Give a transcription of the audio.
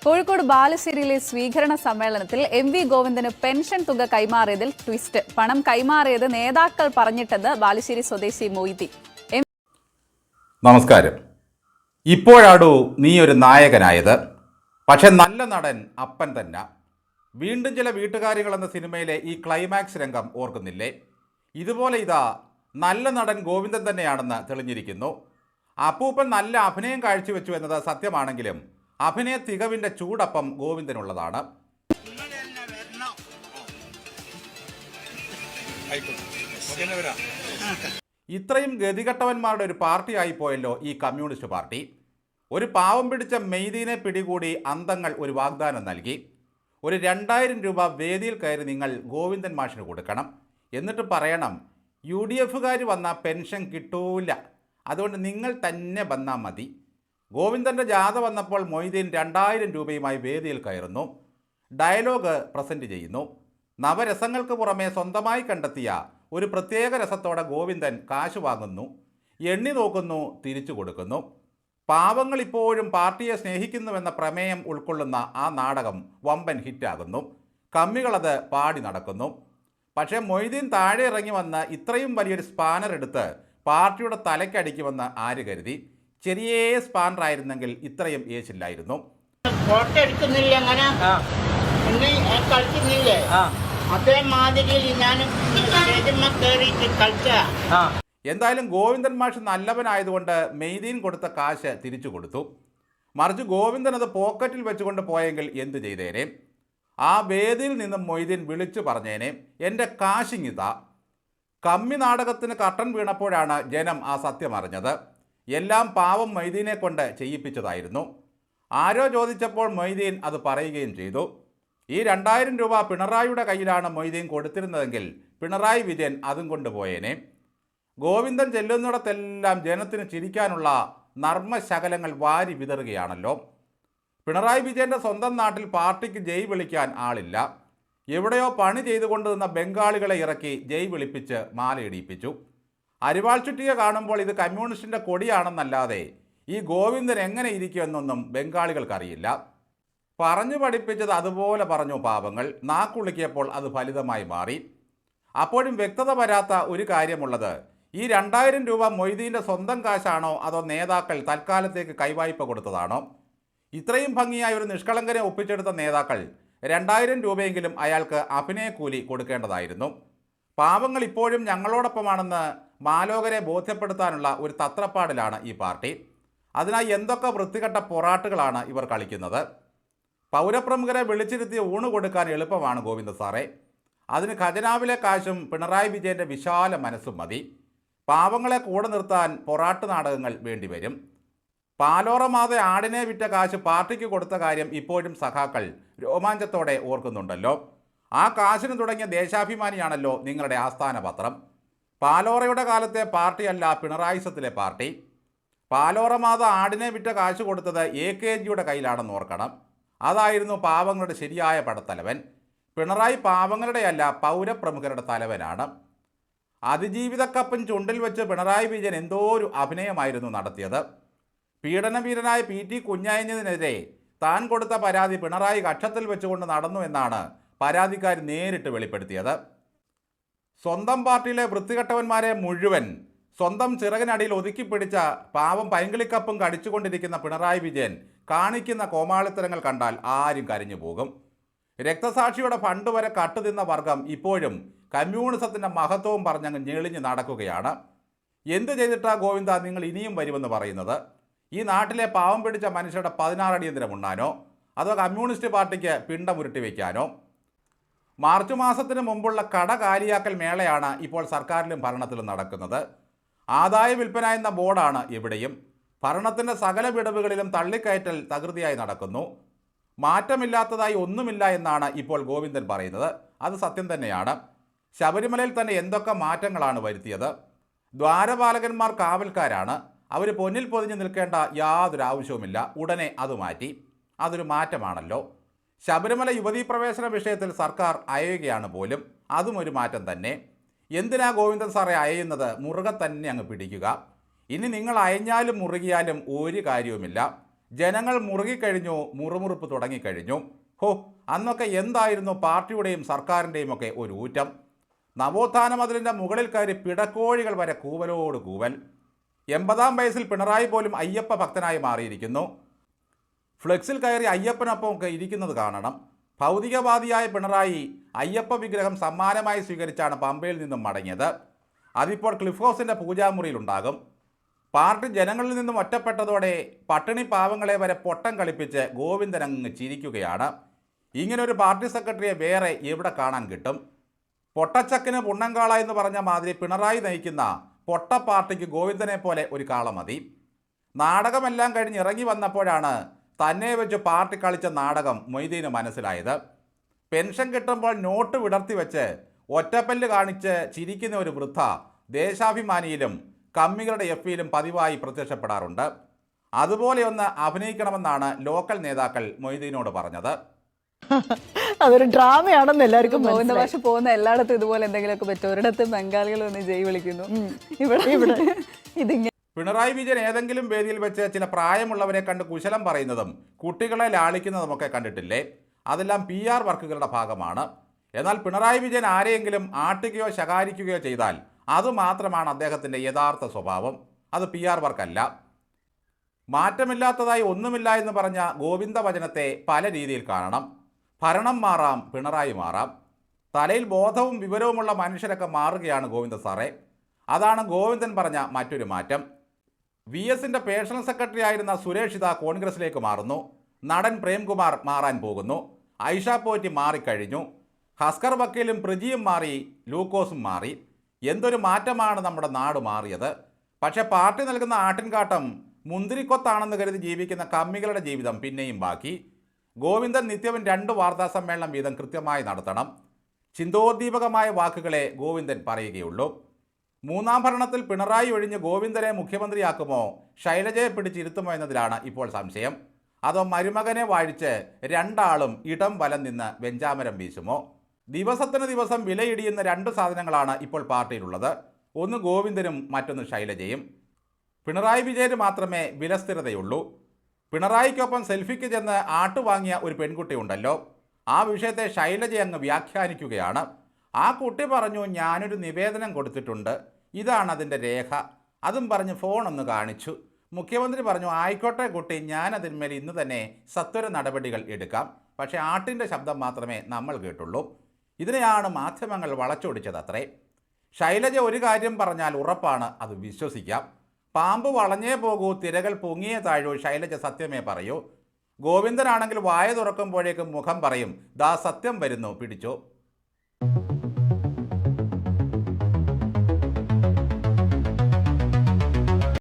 കോഴിക്കോട് ബാലുശ്ശേരിയിലെ സ്വീകരണ സമ്മേളനത്തിൽ MV. Govindan pension തുക കൈമാറിയതിൽ ട്വിസ്റ്റ്. പണം കൈമാറിയത് നേതാക്കൾ പറഞ്ഞിട്ടെന്ന് ബാലുശ്ശേരി സ്വദേശി മൊയ്തീൻ. നമസ്കാരം. ഇപ്പോഴാടൂ നീ ഒരു നായകനായത്. പക്ഷെ നല്ല നടൻ അപ്പൻ തന്നെ. വീണ്ടും ചില വീട്ടുകാരികൾ എന്ന സിനിമയിലെ ഈ ക്ലൈമാക്സ് രംഗം ഓർക്കുന്നില്ലേ? ഇതുപോലെ ഇതാ നല്ല നടൻ ഗോവിന്ദൻ തന്നെയാണെന്ന് തെളിഞ്ഞിരിക്കുന്നു. അപ്പൂപ്പൻ നല്ല അഭിനയം കാഴ്ചവെച്ചു എന്നത് സത്യമാണെങ്കിലും അഭിനയ തികവിൻ്റെ ചൂടപ്പം ഗോവിന്ദനുള്ളതാണ്. ഇത്രയും ഗതികെട്ടവന്മാരുടെ ഒരു പാർട്ടിയായി പോയല്ലോ ഈ കമ്മ്യൂണിസ്റ്റ് പാർട്ടി. ഒരു പാവം പിടിച്ച മെയ്തീനെ പിടികൂടി അന്തങ്ങൾ ഒരു വാഗ്ദാനം നൽകി. ഒരു 2000 രൂപ വേദിയിൽ കയറി നിങ്ങൾ ഗോവിന്ദൻ മാഷിന് കൊടുക്കണം. എന്നിട്ട് പറയണം, UDF-കാർ വന്നാൽ പെൻഷൻ കിട്ടൂല, അതുകൊണ്ട് നിങ്ങൾ തന്നെ വന്നാൽ മതി. ഗോവിന്ദൻ്റെ ജാഥ വന്നപ്പോൾ മൊയ്തീൻ 2000 രൂപയുമായി വേദിയിൽ കയറുന്നു. ഡയലോഗ് പ്രസൻറ്റ് ചെയ്യുന്നു. നവരസങ്ങൾക്ക് പുറമെ സ്വന്തമായി കണ്ടെത്തിയ ഒരു പ്രത്യേക രസത്തോടെ ഗോവിന്ദൻ കാശ് വാങ്ങുന്നു, എണ്ണി നോക്കുന്നു, തിരിച്ചു കൊടുക്കുന്നു. പാവങ്ങൾ ഇപ്പോഴും പാർട്ടിയെ സ്നേഹിക്കുന്നുവെന്ന പ്രമേയം ഉൾക്കൊള്ളുന്ന ആ നാടകം വമ്പൻ ഹിറ്റാകുന്നു. കമ്മികളത് പാടി നടക്കുന്നു. പക്ഷേ മൊയ്തീൻ താഴെ ഇറങ്ങി വന്ന് ഇത്രയും വലിയൊരു സ്പാനർ എടുത്ത് പാർട്ടിയുടെ തലയ്ക്കടിക്കുമെന്ന് ആര് കരുതി? ചെറിയ സ്പാനർ ആയിരുന്നെങ്കിൽ ഇത്രയും ഏച്ചില്ലായിരുന്നു. എന്തായാലും ഗോവിന്ദൻ മാഷ് നല്ലവനായതുകൊണ്ട് മെയ്തീൻ കൊടുത്ത കാശ് തിരിച്ചു കൊടുത്തു. മറിച്ച് ഗോവിന്ദൻ അത് പോക്കറ്റിൽ വെച്ചുകൊണ്ട് പോയെങ്കിൽ എന്തു ചെയ്തേനെ? ആ വേദിയിൽ നിന്നും മൊയ്തീൻ വിളിച്ചു പറഞ്ഞേനെ, എൻ്റെ കാശിങ്ങിതാ. കമ്മി നാടകത്തിന് കട്ടൻ വീണപ്പോഴാണ് ജനം ആ സത്യം അറിഞ്ഞത്. എല്ലാം പാവം മൊയ്തീനെ കൊണ്ട് ചെയ്യിപ്പിച്ചതായിരുന്നു. ആരോ ചോദിച്ചപ്പോൾ മൊയ്തീൻ അത് പറയുകയും ചെയ്തു. ഈ 2000 രൂപ പിണറായിയുടെ കയ്യിലാണ് മൊയ്തീൻ കൊടുത്തിരുന്നതെങ്കിൽ പിണറായി വിജയൻ അതും കൊണ്ടുപോയേനെ. ഗോവിന്ദൻ ചെല്ലുന്നിടത്തെല്ലാം ജനത്തിന് ചിരിക്കാനുള്ള നർമ്മശകലങ്ങൾ വാരി വിതറുകയാണല്ലോ. പിണറായി വിജയൻ്റെ സ്വന്തം നാട്ടിൽ പാർട്ടിക്ക് ജയ് വിളിക്കാൻ ആളില്ല. എവിടെയോ പണി ചെയ്തുകൊണ്ട് നിന്ന ബംഗാളികളെ ഇറക്കി ജയ് വിളിപ്പിച്ച് മാലയിടിപ്പിച്ചു. അരിവാൾ ചുറ്റിക കാണുമ്പോൾ ഇത് കമ്മ്യൂണിസ്റ്റിൻ്റെ കൊടിയാണെന്നല്ലാതെ ഈ ഗോവിന്ദൻ എങ്ങനെ ഇരിക്കുമെന്നൊന്നും ബംഗാളികൾക്കറിയില്ല. പറഞ്ഞു പഠിപ്പിച്ചത് അതുപോലെ പറഞ്ഞു പാവങ്ങൾ. നാക്കുളിക്കിയപ്പോൾ അത് ഫലിതമായി മാറി. അപ്പോഴും വ്യക്തത വരാത്ത ഒരു കാര്യമുള്ളത്, ഈ 2000 രൂപ മൊയ്തീൻ്റെ സ്വന്തം കാശാണോ അതോ നേതാക്കൾ തൽക്കാലത്തേക്ക് കൈവായ്പ കൊടുത്തതാണോ? ഇത്രയും ഭംഗിയായ ഒരു നിഷ്കളങ്കനെ ഒപ്പിച്ചെടുത്ത നേതാക്കൾ 2000 രൂപയെങ്കിലും അയാൾക്ക് അഭിനയക്കൂലി കൊടുക്കേണ്ടതായിരുന്നു. പാവങ്ങൾ ഇപ്പോഴും ഞങ്ങളോടൊപ്പമാണെന്ന് മാലോകരെ ബോധ്യപ്പെടുത്താനുള്ള ഒരു തത്രപ്പാടിലാണ് ഈ പാർട്ടി. അതിനായി എന്തൊക്കെ വൃത്തികെട്ട പൊറാട്ടുകളാണ് ഇവർ കളിക്കുന്നത്. പൗരപ്രമുഖരെ വിളിച്ചിരുത്തി ഊണ് കൊടുക്കാൻ എളുപ്പമാണ് ഗോവിന്ദ സാറേ. അതിന് ഖജനാവിലെ കാശും പിണറായി വിജയൻ്റെ വിശാല മനസ്സും മതി. പാവങ്ങളെ കൂടെ നിർത്താൻ പൊറാട്ട് നാടകങ്ങൾ വേണ്ടിവരും. പാലോറമാത ആടിനെ വിറ്റ കാശ് പാർട്ടിക്ക് കൊടുത്ത കാര്യം ഇപ്പോഴും സഖാക്കൾ രോമാഞ്ചത്തോടെ ഓർക്കുന്നുണ്ടല്ലോ. ആ കാശിന് തുടങ്ങിയ ദേശാഭിമാനിയാണല്ലോ നിങ്ങളുടെ ആസ്ഥാന പത്രം. പാലോറയുടെ കാലത്തെ പാർട്ടിയല്ല പിണറായിസത്തിലെ പാർട്ടി. പാലോറമാത ആടിനെ വിറ്റ കാശ് കൊടുത്തത് AKGയുടെ കയ്യിലാണെന്ന് ഓർക്കണം. അതായിരുന്നു പാവങ്ങളുടെ ശരിയായ പടത്തലവൻ. പിണറായി പാവങ്ങളുടെയല്ല പൗരപ്രമുഖരുടെ തലവനാണ്. അതിജീവിതക്കപ്പൻ ചുണ്ടിൽ വെച്ച് പിണറായി വിജയൻ എന്തോ ഒരു അഭിനയമായിരുന്നു നടത്തിയത്. പീഡനവീരനായ PT കുഞ്ഞായതിനെതിരെ താൻ കൊടുത്ത പരാതി പിണറായി കക്ഷത്തിൽ വെച്ചുകൊണ്ട് നടന്നു എന്നാണ് പരാതിക്കാർ നേരിട്ട് വെളിപ്പെടുത്തിയത്. സ്വന്തം പാർട്ടിയിലെ വൃത്തികെട്ടവന്മാരെ മുഴുവൻ സ്വന്തം ചിറകിനടിയിൽ ഒതുക്കിപ്പിടിച്ച പാവം പൈങ്കിളിക്കപ്പും കടിച്ചുകൊണ്ടിരിക്കുന്ന പിണറായി വിജയൻ കാണിക്കുന്ന കോമാളിത്തരങ്ങൾ കണ്ടാൽ ആരും കരഞ്ഞു പോകും. രക്തസാക്ഷിയുടെ ഫണ്ട് വരെ കട്ടുതിന്ന വർഗം ഇപ്പോഴും കമ്മ്യൂണിസത്തിൻ്റെ മഹത്വവും പറഞ്ഞങ്ങ് ഞെളിഞ്ഞ് നടക്കുകയാണ്. എന്ത് ചെയ്തിട്ടാ ഗോവിന്ദ നിങ്ങൾ ഇനിയും വരുമെന്ന് പറയുന്നത്? ഈ നാട്ടിലെ പാവം പിടിച്ച മനുഷ്യരുടെ 16 അടിയന്തരം ഉണ്ണാനോ അതോ കമ്മ്യൂണിസ്റ്റ് പാർട്ടിക്ക് പിണ്ടമുരുട്ടി വയ്ക്കാനോ? മാർച്ച് മാസത്തിന് മുമ്പുള്ള കട കാലിയാക്കൽ മേളയാണ് ഇപ്പോൾ സർക്കാരിലും ഭരണത്തിലും നടക്കുന്നത്. ആദായ വിൽപ്പന എന്ന ബോർഡാണ് ഇവിടെയും. ഭരണത്തിൻ്റെ സകല വിടവുകളിലും തള്ളിക്കയറ്റൽ തകൃതിയായി നടക്കുന്നു. മാറ്റമില്ലാത്തതായി ഒന്നുമില്ല എന്നാണ് ഇപ്പോൾ ഗോവിന്ദൻ പറയുന്നത്. അത് സത്യം തന്നെയാണ്. ശബരിമലയിൽ തന്നെ എന്തൊക്കെ മാറ്റങ്ങളാണ് വരുത്തിയത്. ദ്വാരപാലകന്മാർ കാവൽക്കാരാണ്. അവർ പൊന്നിൽ പൊതിഞ്ഞ് നിൽക്കേണ്ട യാതൊരു ആവശ്യവുമില്ല. ഉടനെ അത് മാറ്റി. അതൊരു മാറ്റമാണല്ലോ. ശബരിമല യുവതീ പ്രവേശന വിഷയത്തിൽ സർക്കാർ അയയുകയാണ് പോലും. അതും ഒരു മാറ്റം തന്നെ. എന്തിനാ ഗോവിന്ദൻ സാറെ അയയുന്നത്? മുറുകെ തന്നെ അങ്ങ് പിടിക്കുക. ഇനി നിങ്ങൾ അയഞ്ഞാലും മുറുകിയാലും ഒരു കാര്യവുമില്ല. ജനങ്ങൾ മുറുകിക്കഴിഞ്ഞു, മുറുമുറുപ്പ് തുടങ്ങിക്കഴിഞ്ഞു. ഹോ, അന്നൊക്കെ എന്തായിരുന്നു പാർട്ടിയുടെയും സർക്കാരിൻ്റെയും ഒക്കെ ഒരു ഊറ്റം. നവോത്ഥാന മതിലിൻ്റെ മുകളിൽ കയറി പിടക്കോഴികൾ വരെ കൂവലോട് കൂവൽ. 80-ാം വയസ്സിൽ പിണറായി പോലും അയ്യപ്പ ഭക്തനായി മാറിയിരിക്കുന്നു. ഫ്ലെക്സിൽ കയറി അയ്യപ്പനൊപ്പം ഒക്കെ ഇരിക്കുന്നത് കാണണം. ഭൗതികവാദിയായ പിണറായി അയ്യപ്പ വിഗ്രഹം സമ്മാനമായി സ്വീകരിച്ചാണ് പമ്പയിൽ നിന്നും മടങ്ങിയത്. അതിപ്പോൾ ക്ലിഫ് ഹൗസിൻ്റെ പൂജാമുറിയിലുണ്ടാകും. പാർട്ടി ജനങ്ങളിൽ നിന്നും ഒറ്റപ്പെട്ടതോടെ പട്ടിണി പാവങ്ങളെ വരെ പൊട്ടം കളിപ്പിച്ച് ഗോവിന്ദൻ അങ്ങ് ചിരിക്കുകയാണ്. ഇങ്ങനൊരു പാർട്ടി സെക്രട്ടറിയെ വേറെ എവിടെ കാണാൻ കിട്ടും? പൊട്ടച്ചക്കിന് പുണ്ണങ്കാള എന്ന് പറഞ്ഞ മാതിരി പിണറായി നയിക്കുന്ന പൊട്ട പാർട്ടിക്ക് ഗോവിന്ദനെ പോലെ ഒരു കാള മതി. നാടകമെല്ലാം കഴിഞ്ഞ് ഇറങ്ങി വന്നപ്പോഴാണ് തന്നെ വെച്ച് പാർട്ടി കളിച്ച നാടകം മൊയ്തീന് മനസ്സിലായത്. പെൻഷൻ കിട്ടുമ്പോൾ നോട്ട് വിടർത്തി വെച്ച് ഒറ്റപ്പല്ല് കാണിച്ച് ചിരിക്കുന്ന ഒരു വൃദ്ധ ദേശാഭിമാനിയിലും കമ്മികളുടെ എഫിയിലും പതിവായി പ്രത്യക്ഷപ്പെടാറുണ്ട്. അതുപോലെ ഒന്ന് അഭിനയിക്കണമെന്നാണ് ലോക്കൽ നേതാക്കൾ മൊയ്തീനോട് പറഞ്ഞത്. അതൊരു ഡ്രാമയാണെന്ന് എല്ലാവർക്കും ഗോവിന്ദ മാഷ് പോകുന്ന എല്ലായിടത്തും ഇതുപോലെ എന്തെങ്കിലുമൊക്കെ പറ്റും. ഒരിടത്ത് ബംഗാളികൾ വന്ന് ജയ് വിളിക്കുന്നു, ഇവിടെ ഇതിങ്ങനെ. പിണറായി വിജയൻ ഏതെങ്കിലും വേദിയിൽ വെച്ച് ചില പ്രായമുള്ളവരെ കണ്ട് കുശലം പറയുന്നതും കുട്ടികളെ ലാളിക്കുന്നതുമൊക്കെ കണ്ടിട്ടില്ലേ? അതെല്ലാം PR വർക്കുകളുടെ ഭാഗമാണ്. എന്നാൽ പിണറായി വിജയൻ ആരെയെങ്കിലും ആട്ടുകയോ ശകാരിക്കുകയോ ചെയ്താൽ അതുമാത്രമാണ് അദ്ദേഹത്തിൻ്റെ യഥാർത്ഥ സ്വഭാവം. അത് PR വർക്കല്ല. മാറ്റമില്ലാത്തതായി ഒന്നുമില്ല എന്ന് പറഞ്ഞ ഗോവിന്ദ വചനത്തെ പല രീതിയിൽ കാണണം. ഭരണം മാറാം, പിണറായി മാറാം. തലയിൽ ബോധവും വിവരവുമുള്ള മനുഷ്യരൊക്കെ മാറുകയാണ് ഗോവിന്ദ സാറേ. അതാണ് ഗോവിന്ദൻ പറഞ്ഞ മറ്റൊരു മാറ്റം. VSൻ്റെ പേഴ്സണൽ സെക്രട്ടറി ആയിരുന്ന സുരേഷ് ഇതാ കോൺഗ്രസിലേക്ക് മാറുന്നു. നടൻ പ്രേംകുമാർ മാറാൻ പോകുന്നു. ഐഷ പോറ്റി മാറിക്കഴിഞ്ഞു. ഹസ്കർ വക്കീലും പ്രജിയും മാറി, ലൂക്കോസും മാറി. എന്തൊരു മാറ്റമാണ് നമ്മുടെ നാട് മാറിയത്. പക്ഷേ പാർട്ടി നൽകുന്ന ആട്ടിൻകാട്ടം മുന്തിരിക്കൊത്താണെന്ന് കരുതി ജീവിക്കുന്ന കമ്മികളുടെ ജീവിതം പിന്നെയും ബാക്കി. ഗോവിന്ദൻ നിത്യവും 2 വാർത്താ സമ്മേളനം വീതം കൃത്യമായി നടത്തണം. ചിന്തോദ്ദീപകമായ വാക്കുകളെ ഗോവിന്ദൻ പറയുകയുള്ളൂ. 3ാം ഭരണത്തിൽ പിണറായി ഒഴിഞ്ഞ് ഗോവിന്ദനെ മുഖ്യമന്ത്രിയാക്കുമോ, ശൈലജയെ പിടിച്ചിരുത്തുമോ എന്നതിലാണ് ഇപ്പോൾ സംശയം. അതോ മരുമകനെ വാഴിച്ച് രണ്ടാളും ഇടം വലം നിന്ന് വെഞ്ചാമരം വീശുമോ? ദിവസത്തിന് ദിവസം വിലയിടിയുന്ന 2 സാധനങ്ങളാണ് ഇപ്പോൾ പാർട്ടിയിലുള്ളത്. ഒന്ന് ഗോവിന്ദനും മറ്റൊന്ന് ശൈലജയും. പിണറായി വിജയന് മാത്രമേ വിലസ്ഥിരതയുള്ളൂ. പിണറായിക്കൊപ്പം സെൽഫിക്ക് ചെന്ന് ആട്ടുവാങ്ങിയ ഒരു പെൺകുട്ടി ഉണ്ടല്ലോ, ആ വിഷയത്തെ ശൈലജ അങ്ങ് വ്യാഖ്യാനിക്കുകയാണ്. ആ കുട്ടി പറഞ്ഞു, ഞാനൊരു നിവേദനം കൊടുത്തിട്ടുണ്ട്, ഇതാണ് അതിൻ്റെ രേഖ. അതും പറഞ്ഞ് ഫോണൊന്ന് കാണിച്ചു. മുഖ്യമന്ത്രി പറഞ്ഞു, ആയിക്കോട്ടെ കുട്ടി, ഞാനതിന്മേൽ ഇന്ന് തന്നെ സത്വര നടപടികൾ എടുക്കാം. പക്ഷേ ആട്ടിൻ്റെ ശബ്ദം മാത്രമേ നമ്മൾ കേട്ടുള്ളൂ. ഇതിനെയാണ് മാധ്യമങ്ങൾ വളച്ചൊടിച്ചതത്രേ. ശൈലജ ഒരു കാര്യം പറഞ്ഞാൽ ഉറപ്പാണ് അത് വിശ്വസിക്കാം. പാമ്പ് വളഞ്ഞേ പോകൂ, തിരകൾ പൊങ്ങിയേ താഴൂ, ശൈലജ സത്യമേ പറയൂ. ഗോവിന്ദനാണെങ്കിൽ വായ തുറക്കുമ്പോഴേക്കും മുഖം പറയും, ദാ സത്യം വരുന്നു, പിടിച്ചോ.